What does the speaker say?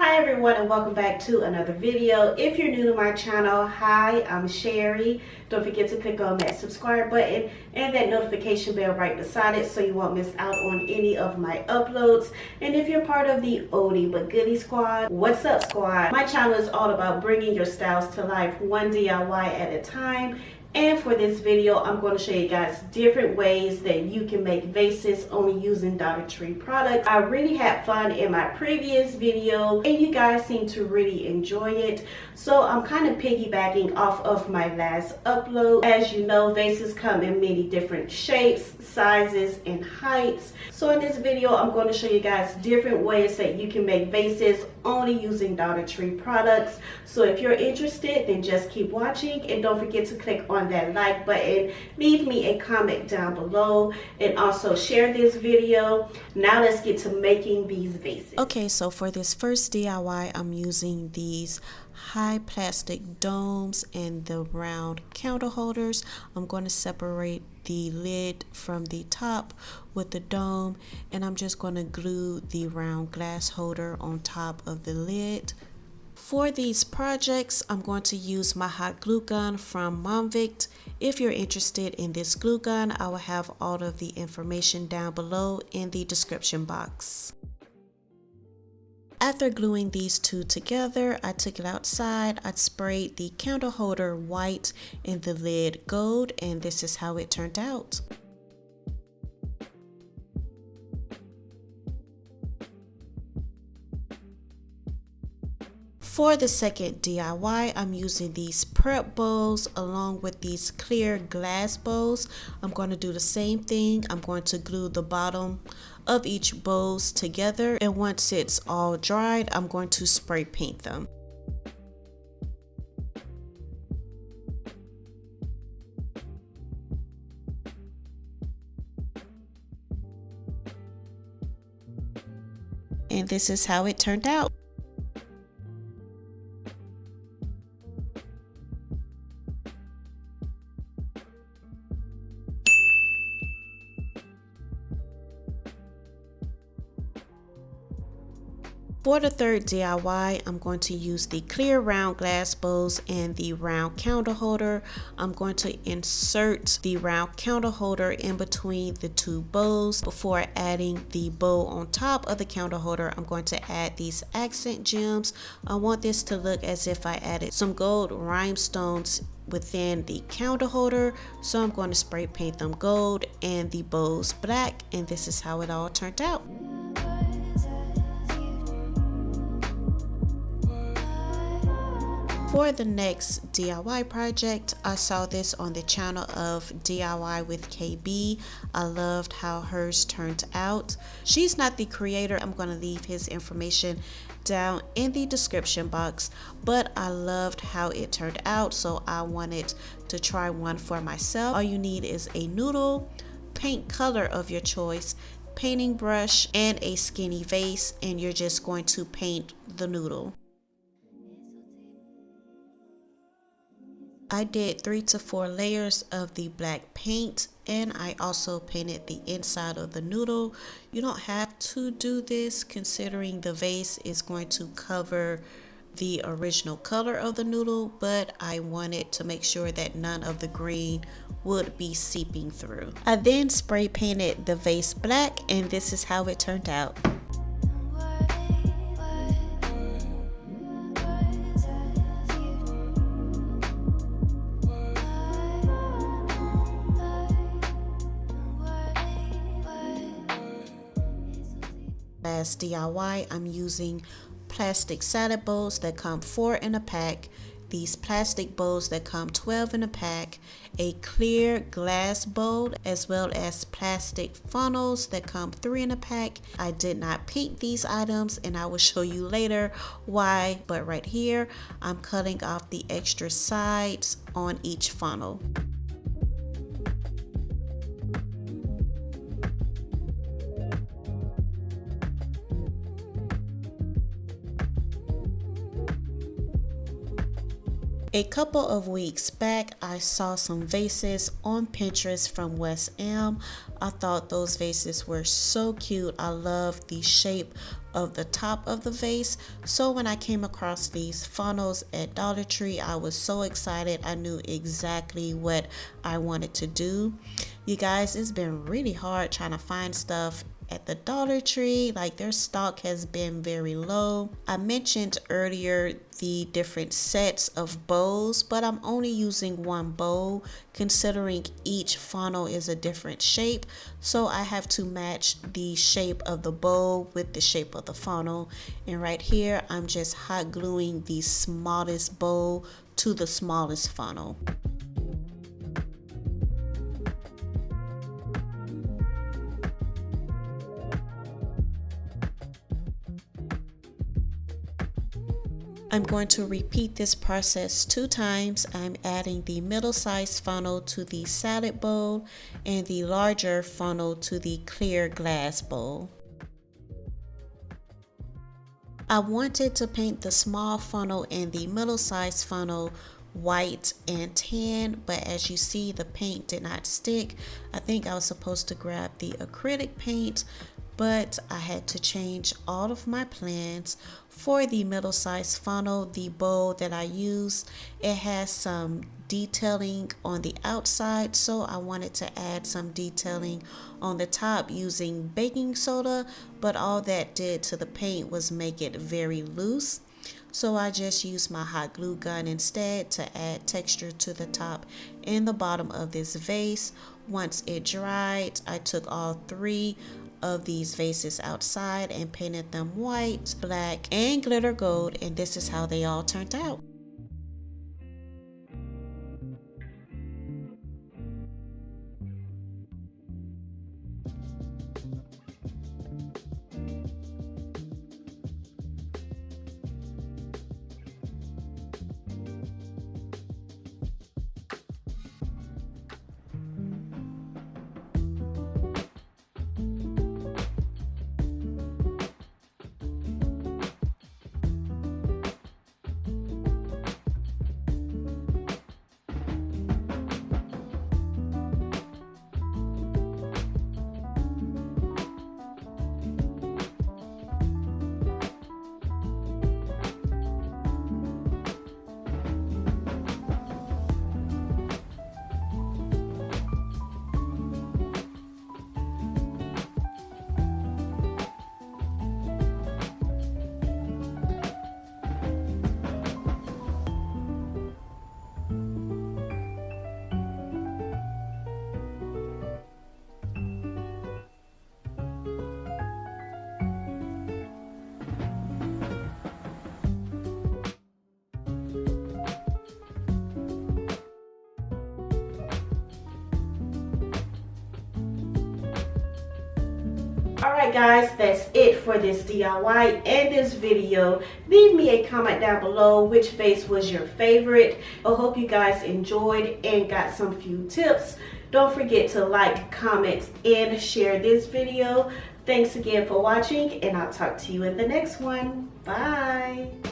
Hi everyone, and welcome back to another video. If you're new to my channel, hi, I'm Sherry. Don't forget to click on that subscribe button and that notification bell right beside it so you won't miss out on any of my uploads. And if you're part of the oldie but goodie squad, what's up squad? My channel is all about bringing your styles to life one DIY at a time. And for this video, I'm going to show you guys different ways that you can make vases only using Dollar Tree products. I really had fun in my previous video and you guys seem to really enjoy it. So I'm kind of piggybacking off of my last upload. As you know, vases come in many different shapes, sizes, and heights. So in this video, I'm going to show you guys different ways that you can make vases only using Dollar Tree products. So if you're interested, then just keep watching and don't forget to click on that like button, leave me a comment down below, and also share this video. Now let's get to making these vases. Okay, so for this first DIY, I'm using these high plastic domes and the round counter holders. I'm going to separate the lid from the top with the dome, and I'm just going to glue the round glass holder on top of the lid. For these projects, I'm going to use my hot glue gun from Momvict. If you're interested in this glue gun, I will have all of the information down below in the description box. After gluing these two together, I took it outside. I sprayed the counter holder white and the lid gold, and this is how it turned out. For the second DIY, I'm using these prep bowls along with these clear glass bowls. I'm going to do the same thing. I'm going to glue the bottom of each bowls together, and once it's all dried, I'm going to spray paint them. And this is how it turned out. For the third DIY, I'm going to use the clear round glass bowls and the round counter holder. I'm going to insert the round counter holder in between the two bowls. Before adding the bowl on top of the counter holder, I'm going to add these accent gems. I want this to look as if I added some gold rhinestones within the counter holder, so I'm going to spray paint them gold and the bowls black, and this is how it all turned out. For the next DIY project, I saw this on the channel of DIY with KB. I loved how hers turned out. She's not the creator. I'm going to leave his information down in the description box, but I loved how it turned out, so I wanted to try one for myself. All you need is a noodle, paint color of your choice, painting brush, and a skinny vase, and you're just going to paint the noodle. I did 3 to 4 layers of the black paint, and I also painted the inside of the noodle. You don't have to do this considering the vase is going to cover the original color of the noodle, but I wanted to make sure that none of the green would be seeping through. I then spray painted the vase black, and this is how it turned out. Last DIY, I'm using plastic salad bowls that come 4 in a pack, these plastic bowls that come 12 in a pack, a clear glass bowl, as well as plastic funnels that come 3 in a pack. I did not paint these items, and I will show you later why, but right here I'm cutting off the extra sides on each funnel. A couple of weeks back, I saw some vases on Pinterest from West M. I thought those vases were so cute. I love the shape of the top of the vase. So when I came across these funnels at Dollar Tree, I was so excited. I knew exactly what I wanted to do. You guys, it's been really hard trying to find stuff at the Dollar Tree. Like, their stock has been very low. I mentioned earlier the different sets of bows, but I'm only using one bow considering each funnel is a different shape. So I have to match the shape of the bow with the shape of the funnel. And right here, I'm just hot gluing the smallest bow to the smallest funnel. I'm going to repeat this process 2 times. I'm adding the middle-sized funnel to the salad bowl and the larger funnel to the clear glass bowl. I wanted to paint the small funnel and the middle-sized funnel white and tan, but as you see, the paint did not stick. I think I was supposed to grab the acrylic paint, but I had to change all of my plans. For the middle-sized funnel, the bowl that I use, it has some detailing on the outside, so I wanted to add some detailing on the top using baking soda, but all that did to the paint was make it very loose. So I just used my hot glue gun instead to add texture to the top and the bottom of this vase. Once it dried, I took all 3 of these vases outside and painted them white, black, and glitter gold, and this is how they all turned out. Alright guys, that's it for this DIY and this video. Leave me a comment down below which vase was your favorite. I hope you guys enjoyed and got some few tips. Don't forget to like, comment, and share this video. Thanks again for watching, and I'll talk to you in the next one. Bye!